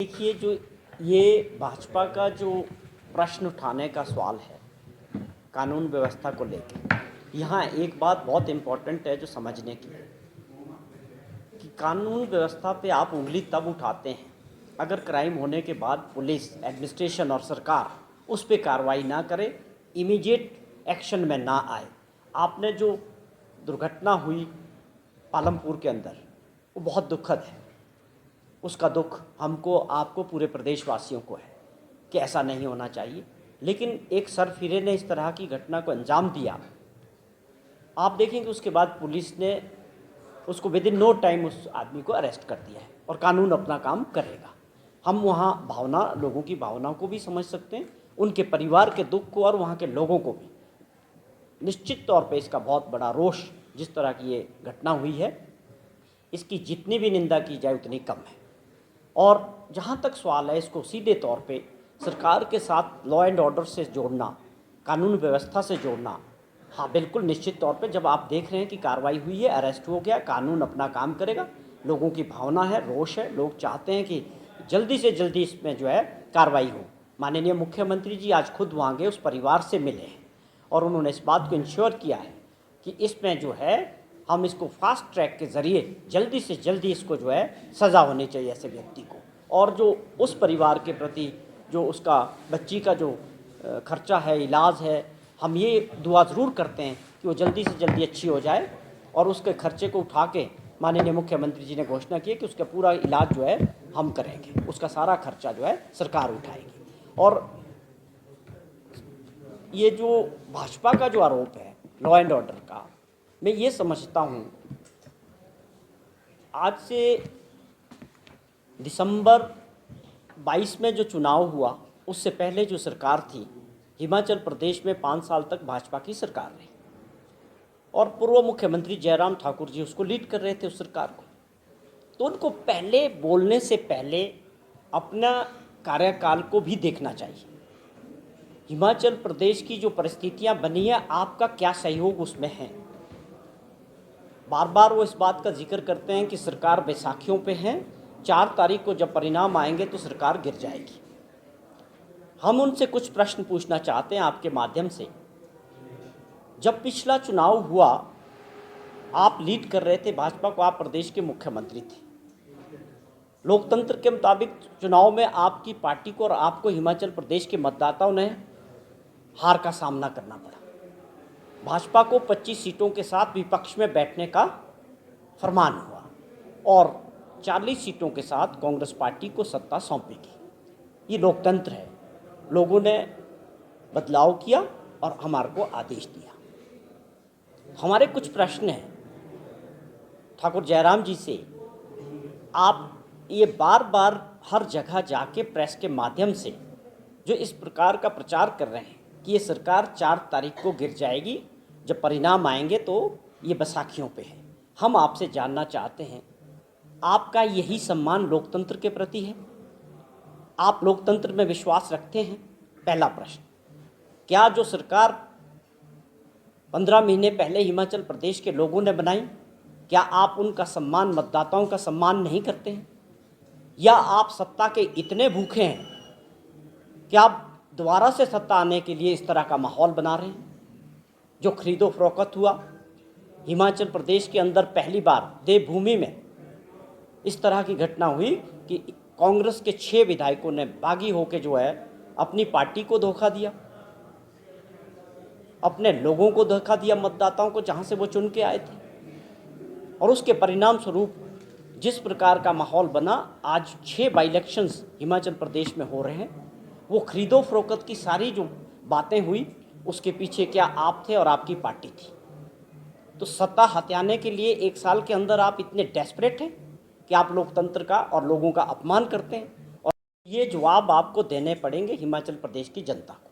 देखिए, जो ये भाजपा का जो प्रश्न उठाने का सवाल है कानून व्यवस्था को लेकर, यहाँ एक बात बहुत इम्पोर्टेंट है जो समझने की है कि कानून व्यवस्था पे आप उंगली तब उठाते हैं अगर क्राइम होने के बाद पुलिस, एडमिनिस्ट्रेशन और सरकार उस पर कार्रवाई ना करे, इमीडिएट एक्शन में ना आए। आपने जो दुर्घटना हुई पालमपुर के अंदर, वो बहुत दुखद है। उसका दुख हमको, आपको, पूरे प्रदेशवासियों को है कि ऐसा नहीं होना चाहिए। लेकिन एक सरफिरे ने इस तरह की घटना को अंजाम दिया। आप देखेंगे उसके बाद पुलिस ने उसको विद इन नो टाइम उस आदमी को अरेस्ट कर दिया है और कानून अपना काम करेगा। हम वहाँ लोगों की भावनाओं को भी समझ सकते हैं, उनके परिवार के दुख को और वहाँ के लोगों को भी। निश्चित तौर पे इसका बहुत बड़ा रोष, जिस तरह की ये घटना हुई है, इसकी जितनी भी निंदा की जाए उतनी कम है। और जहाँ तक सवाल है, इसको सीधे तौर पे सरकार के साथ लॉ एंड ऑर्डर से जोड़ना, कानून व्यवस्था से जोड़ना, हाँ बिल्कुल निश्चित तौर पे जब आप देख रहे हैं कि कार्रवाई हुई है, अरेस्ट हो गया, कानून अपना काम करेगा, लोगों की भावना है, रोष है, लोग चाहते हैं कि जल्दी से जल्दी इसमें जो है कार्रवाई हो। माननीय मुख्यमंत्री जी आज खुद वहाँ गए, उस परिवार से मिले हैं और उन्होंने इस बात को इंश्योर किया है कि इसमें जो है हम इसको फास्ट ट्रैक के ज़रिए जल्दी से जल्दी इसको जो है सज़ा होनी चाहिए ऐसे व्यक्ति को। और जो उस परिवार के प्रति जो उसका बच्ची का जो खर्चा है, इलाज है, हम ये दुआ ज़रूर करते हैं कि वो जल्दी से जल्दी अच्छी हो जाए। और उसके खर्चे को उठा के माननीय मुख्यमंत्री जी ने घोषणा की है कि उसका पूरा इलाज जो है हम करेंगे, उसका सारा खर्चा जो है सरकार उठाएगी। और ये जो भाजपा का जो आरोप है लॉ एंड ऑर्डर का, मैं ये समझता हूँ आज से दिसंबर 22 में जो चुनाव हुआ, उससे पहले जो सरकार थी हिमाचल प्रदेश में 5 साल तक भाजपा की सरकार रही और पूर्व मुख्यमंत्री जयराम ठाकुर जी उसको लीड कर रहे थे उस सरकार को। तो उनको पहले बोलने से पहले अपना कार्यकाल को भी देखना चाहिए। हिमाचल प्रदेश की जो परिस्थितियां बनी है, आपका क्या सहयोग उसमें है। बार बार वो इस बात का जिक्र करते हैं कि सरकार बैसाखियों पे है, 4 तारीख को जब परिणाम आएंगे तो सरकार गिर जाएगी। हम उनसे कुछ प्रश्न पूछना चाहते हैं आपके माध्यम से। जब पिछला चुनाव हुआ, आप लीड कर रहे थे भाजपा को, आप प्रदेश के मुख्यमंत्री थे। लोकतंत्र के मुताबिक चुनाव में आपकी पार्टी को और आपको हिमाचल प्रदेश के मतदाताओं ने हार का सामना करना पड़ा। भाजपा को 25 सीटों के साथ विपक्ष में बैठने का फरमान हुआ और 40 सीटों के साथ कांग्रेस पार्टी को सत्ता सौंपेगी। ये लोकतंत्र है। लोगों ने बदलाव किया और हमारे को आदेश दिया। हमारे कुछ प्रश्न हैं ठाकुर जयराम जी से। आप ये बार बार हर जगह जाके प्रेस के माध्यम से जो इस प्रकार का प्रचार कर रहे हैं कि ये सरकार 4 तारीख को गिर जाएगी, जब परिणाम आएंगे तो ये बैसाखियों पे है। हम आपसे जानना चाहते हैं, आपका यही सम्मान लोकतंत्र के प्रति है? आप लोकतंत्र में विश्वास रखते हैं? पहला प्रश्न। क्या जो सरकार 15 महीने पहले हिमाचल प्रदेश के लोगों ने बनाई, क्या आप उनका सम्मान, मतदाताओं का सम्मान नहीं करते हैं? या आप सत्ता के इतने भूखे हैं कि आप दोबारा से सत्ता आने के लिए इस तरह का माहौल बना रहे हैं? जो खरीदो फरोख्त हुआ हिमाचल प्रदेश के अंदर, पहली बार देवभूमि में इस तरह की घटना हुई कि कांग्रेस के 6 विधायकों ने बागी होकर जो है अपनी पार्टी को धोखा दिया, अपने लोगों को धोखा दिया, मतदाताओं को, जहां से वो चुन के आए थे। और उसके परिणाम स्वरूप जिस प्रकार का माहौल बना, आज 6 बाई इलेक्शंस हिमाचल प्रदेश में हो रहे हैं, वो खरीदो फरोख्त की सारी जो बातें हुई, उसके पीछे क्या आप थे और आपकी पार्टी थी। तो सत्ता हथियाने के लिए 1 साल के अंदर आप इतने डेस्परेट हैं कि आप लोकतंत्र का और लोगों का अपमान करते हैं। और ये जवाब आपको देने पड़ेंगे हिमाचल प्रदेश की जनता को।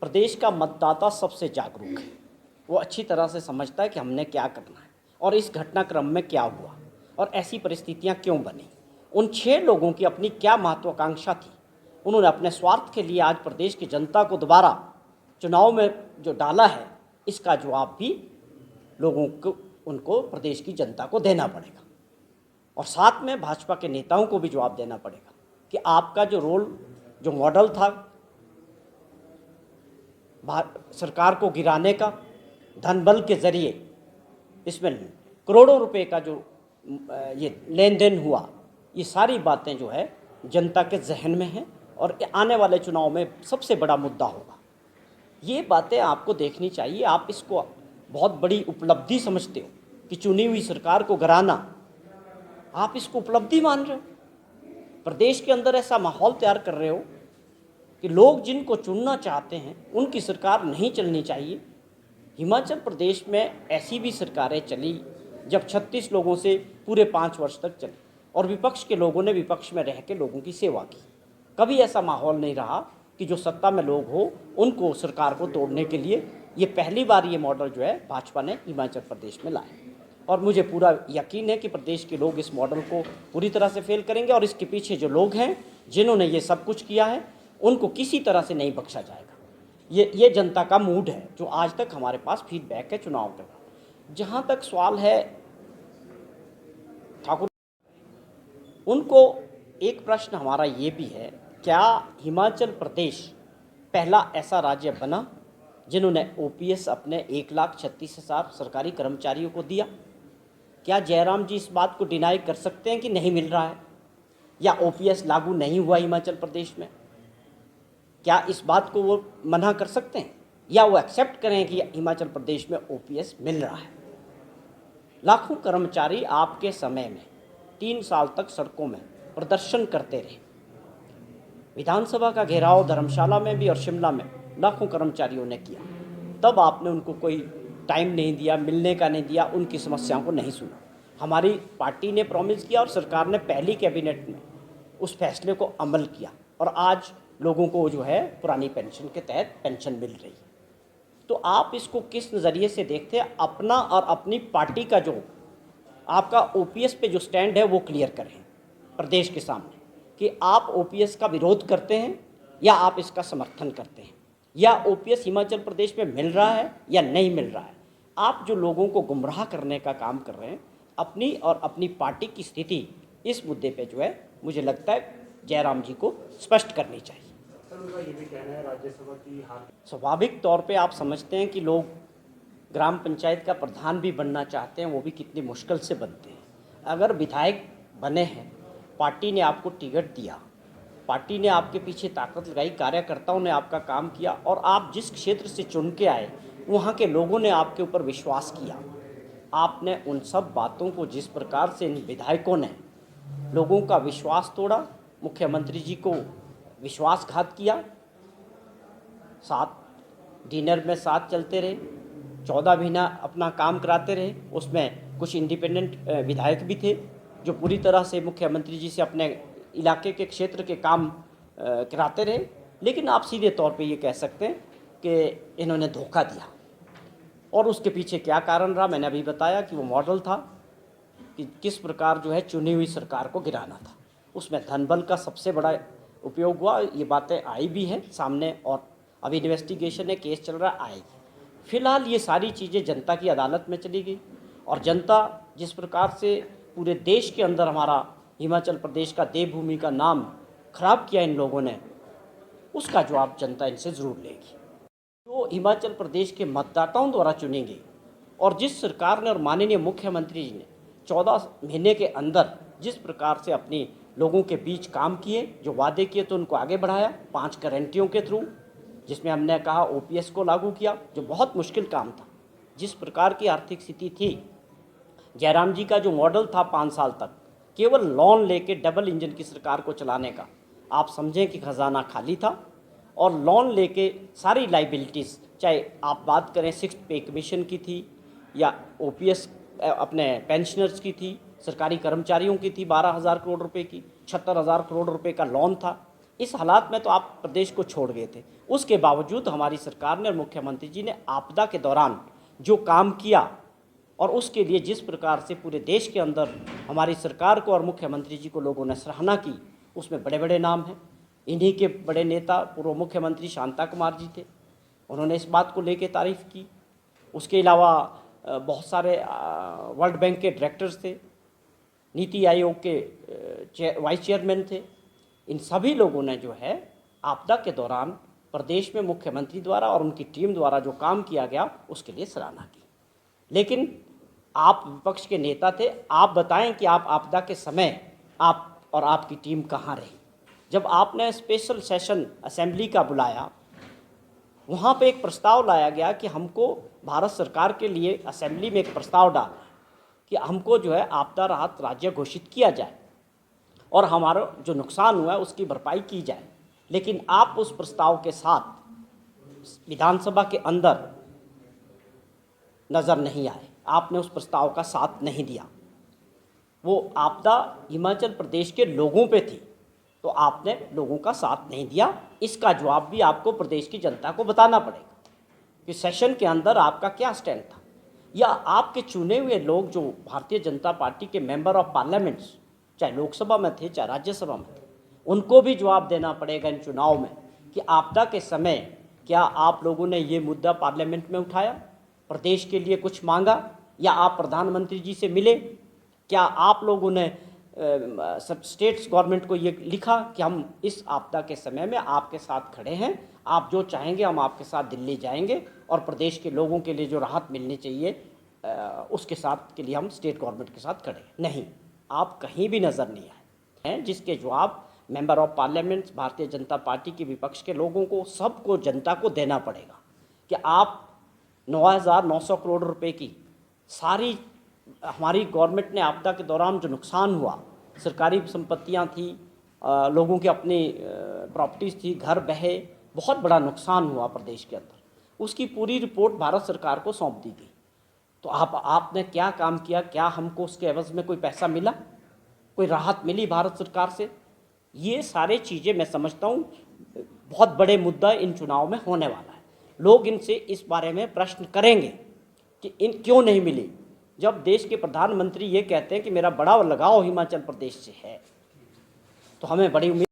प्रदेश का मतदाता सबसे जागरूक है, वो अच्छी तरह से समझता है कि हमने क्या करना है और इस घटनाक्रम में क्या हुआ और ऐसी परिस्थितियां क्यों बनी। उन 6 लोगों की अपनी क्या महत्वाकांक्षा थी, उन्होंने अपने स्वार्थ के लिए आज प्रदेश की जनता को दोबारा चुनाव में जो डाला है, इसका जवाब भी लोगों को, उनको, प्रदेश की जनता को देना पड़ेगा। और साथ में भाजपा के नेताओं को भी जवाब देना पड़ेगा कि आपका जो रोल, जो मॉडल था सरकार को गिराने का धन बल के जरिए, इसमें करोड़ों रुपए का जो ये लेन देन हुआ, ये सारी बातें जो है जनता के जहन में हैं और आने वाले चुनाव में सबसे बड़ा मुद्दा होगा। ये बातें आपको देखनी चाहिए। आप इसको बहुत बड़ी उपलब्धि समझते हो कि चुनी हुई सरकार को गिराना, आप इसको उपलब्धि मान रहे हो। प्रदेश के अंदर ऐसा माहौल तैयार कर रहे हो कि लोग जिनको चुनना चाहते हैं उनकी सरकार नहीं चलनी चाहिए। हिमाचल प्रदेश में ऐसी भी सरकारें चली जब 36 लोगों से पूरे 5 वर्ष तक चली और विपक्ष के लोगों ने विपक्ष में रह के लोगों की सेवा की। कभी ऐसा माहौल नहीं रहा कि जो सत्ता में लोग हो उनको सरकार को तोड़ने के लिए। ये पहली बार ये मॉडल जो है भाजपा ने हिमाचल प्रदेश में लाया और मुझे पूरा यकीन है कि प्रदेश के लोग इस मॉडल को पूरी तरह से फेल करेंगे और इसके पीछे जो लोग हैं जिन्होंने ये सब कुछ किया है उनको किसी तरह से नहीं बख्शा जाएगा। ये जनता का मूड है जो आज तक हमारे पास फीडबैक है चुनाव के बाद। जहाँ तक सवाल है ठाकुर, उनको एक प्रश्न हमारा ये भी है, क्या हिमाचल प्रदेश पहला ऐसा राज्य बना जिन्होंने ओपीएस अपने 1,36,000 सरकारी कर्मचारियों को दिया? क्या जयराम जी इस बात को डिनाई कर सकते हैं कि नहीं मिल रहा है या ओपीएस लागू नहीं हुआ हिमाचल प्रदेश में? क्या इस बात को वो मना कर सकते हैं या वो एक्सेप्ट करें कि हिमाचल प्रदेश में ओपीएस मिल रहा है? लाखों कर्मचारी आपके समय में 3 साल तक सड़कों में प्रदर्शन करते रहे। विधानसभा का घेराव धर्मशाला में भी और शिमला में लाखों कर्मचारियों ने किया। तब आपने उनको कोई टाइम नहीं दिया, मिलने का नहीं दिया, उनकी समस्याओं को नहीं सुना। हमारी पार्टी ने प्रॉमिस किया और सरकार ने पहली कैबिनेट में उस फैसले को अमल किया और आज लोगों को जो है पुरानी पेंशन के तहत पेंशन मिल रही है। तो आप इसको किस नज़रिए से देखते हैं? अपना और अपनी पार्टी का जो आपका ओपीएस पे जो स्टैंड है वो क्लियर करें प्रदेश के सामने कि आप ओपीएस का विरोध करते हैं या आप इसका समर्थन करते हैं, या ओपीएस हिमाचल प्रदेश में मिल रहा है या नहीं मिल रहा है। आप जो लोगों को गुमराह करने का काम कर रहे हैं, अपनी और अपनी पार्टी की स्थिति इस मुद्दे पे जो है मुझे लगता है जयराम जी को स्पष्ट करनी चाहिए। उनका ये भी कहना है राज्यसभा की हार। स्वाभाविक तौर पे आप समझते हैं कि लोग ग्राम पंचायत का प्रधान भी बनना चाहते हैं, वो भी कितनी मुश्किल से बनते हैं। अगर विधायक बने हैं, पार्टी ने आपको टिकट दिया, पार्टी ने आपके पीछे ताकत लगाई, कार्यकर्ताओं ने आपका काम किया और आप जिस क्षेत्र से चुन के आए वहाँ के लोगों ने आपके ऊपर विश्वास किया। आपने उन सब बातों को जिस प्रकार से इन विधायकों ने लोगों का विश्वास तोड़ा, मुख्यमंत्री जी को विश्वासघात किया, साथ डिनर में साथ चलते रहे, 14 महीना अपना काम कराते रहे। उसमें कुछ इंडिपेंडेंट विधायक भी थे जो पूरी तरह से मुख्यमंत्री जी से अपने इलाके के क्षेत्र के काम कराते रहे। लेकिन आप सीधे तौर पे ये कह सकते हैं कि इन्होंने धोखा दिया और उसके पीछे क्या कारण रहा मैंने अभी बताया कि वो मॉडल था कि किस प्रकार जो है चुनी हुई सरकार को गिराना था। उसमें धन बल का सबसे बड़ा उपयोग हुआ। ये बातें आई भी हैं सामने और अभी इन्वेस्टिगेशन है, केस चल रहा, आएगी। फिलहाल ये सारी चीज़ें जनता की अदालत में चली गई और जनता जिस प्रकार से पूरे देश के अंदर हमारा हिमाचल प्रदेश का देवभूमि का नाम खराब किया इन लोगों ने, उसका जवाब जनता इनसे ज़रूर लेगी। तो हिमाचल प्रदेश के मतदाताओं द्वारा चुनी गई और जिस सरकार ने और माननीय मुख्यमंत्री जी ने 14 महीने के अंदर जिस प्रकार से अपनी लोगों के बीच काम किए, जो वादे किए तो उनको आगे बढ़ाया 5 गारंटियों के थ्रू, जिसमें हमने कहा ओपीएस को लागू किया जो बहुत मुश्किल काम था। जिस प्रकार की आर्थिक स्थिति थी, जयराम जी का जो मॉडल था 5 साल तक केवल लोन लेके डबल इंजन की सरकार को चलाने का, आप समझें कि खजाना खाली था और लोन लेके सारी लाइबिलिटीज़, चाहे आप बात करें 6th पे कमीशन की थी या ओपीएस अपने पेंशनर्स की थी, सरकारी कर्मचारियों की थी 12,000 करोड़ रुपए की, 76,000 करोड़ रुपए का लोन था। इस हालात में तो आप प्रदेश को छोड़ गए थे। उसके बावजूद हमारी सरकार ने और मुख्यमंत्री जी ने आपदा के दौरान जो काम किया और उसके लिए जिस प्रकार से पूरे देश के अंदर हमारी सरकार को और मुख्यमंत्री जी को लोगों ने सराहना की, उसमें बड़े बड़े नाम हैं। इन्हीं के बड़े नेता पूर्व मुख्यमंत्री शांता कुमार जी थे, उन्होंने इस बात को लेकर तारीफ़ की। उसके अलावा बहुत सारे वर्ल्ड बैंक के डायरेक्टर्स थे, नीति आयोग के वाइस चेयरमैन थे, इन सभी लोगों ने जो है आपदा के दौरान प्रदेश में मुख्यमंत्री द्वारा और उनकी टीम द्वारा जो काम किया गया उसके लिए सराहना की। लेकिन आप विपक्ष के नेता थे, आप बताएं कि आप आपदा के समय आप और आपकी टीम कहाँ रही? जब आपने स्पेशल सेशन असेंबली का बुलाया, वहाँ पे एक प्रस्ताव लाया गया कि हमको भारत सरकार के लिए असेंबली में एक प्रस्ताव डाला कि हमको जो है आपदा राहत राज्य घोषित किया जाए और हमारा जो नुकसान हुआ है उसकी भरपाई की जाए। लेकिन आप उस प्रस्ताव के साथ विधानसभा के अंदर नज़र नहीं आए, आपने उस प्रस्ताव का साथ नहीं दिया। वो आपदा हिमाचल प्रदेश के लोगों पे थी, तो आपने लोगों का साथ नहीं दिया। इसका जवाब भी आपको प्रदेश की जनता को बताना पड़ेगा कि सेशन के अंदर आपका क्या स्टैंड था, या आपके चुने हुए लोग जो भारतीय जनता पार्टी के मेंबर ऑफ पार्लियामेंट्स चाहे लोकसभा में थे चाहे राज्यसभा में थे, उनको भी जवाब देना पड़ेगा इन चुनाव में कि आपदा के समय क्या आप लोगों ने ये मुद्दा पार्लियामेंट में उठाया, प्रदेश के लिए कुछ मांगा, या आप प्रधानमंत्री जी से मिले? क्या आप लोगों ने सब स्टेट्स गवर्नमेंट को ये लिखा कि हम इस आपदा के समय में आपके साथ खड़े हैं, आप जो चाहेंगे हम आपके साथ दिल्ली जाएंगे और प्रदेश के लोगों के लिए जो राहत मिलनी चाहिए उसके साथ के लिए हम स्टेट गवर्नमेंट के साथ खड़े हैं? नहीं, आप कहीं भी नज़र नहीं आए हैं, जिसके जवाब member of parliament Bharatiya Janata party के विपक्ष के लोगों को, सबको, जनता को देना पड़ेगा कि आप 9,900 करोड़ रुपए की सारी हमारी गवर्नमेंट ने आपदा के दौरान जो नुकसान हुआ, सरकारी संपत्तियां थी, लोगों की अपनी प्रॉपर्टीज़ थी, घर बहे, बहुत बड़ा नुकसान हुआ प्रदेश के अंदर, उसकी पूरी रिपोर्ट भारत सरकार को सौंप दी गई। तो आपने क्या काम किया? क्या हमको उसके एवज में कोई पैसा मिला, कोई राहत मिली भारत सरकार से? ये सारे चीज़ें मैं समझता हूँ बहुत बड़े मुद्दा इन चुनाव में होने वाला है। लोग इनसे इस बारे में प्रश्न करेंगे कि इन क्यों नहीं मिली। जब देश के प्रधानमंत्री ये कहते हैं कि मेरा बड़ा लगाव हिमाचल प्रदेश से है, तो हमें बड़ी उम्मीद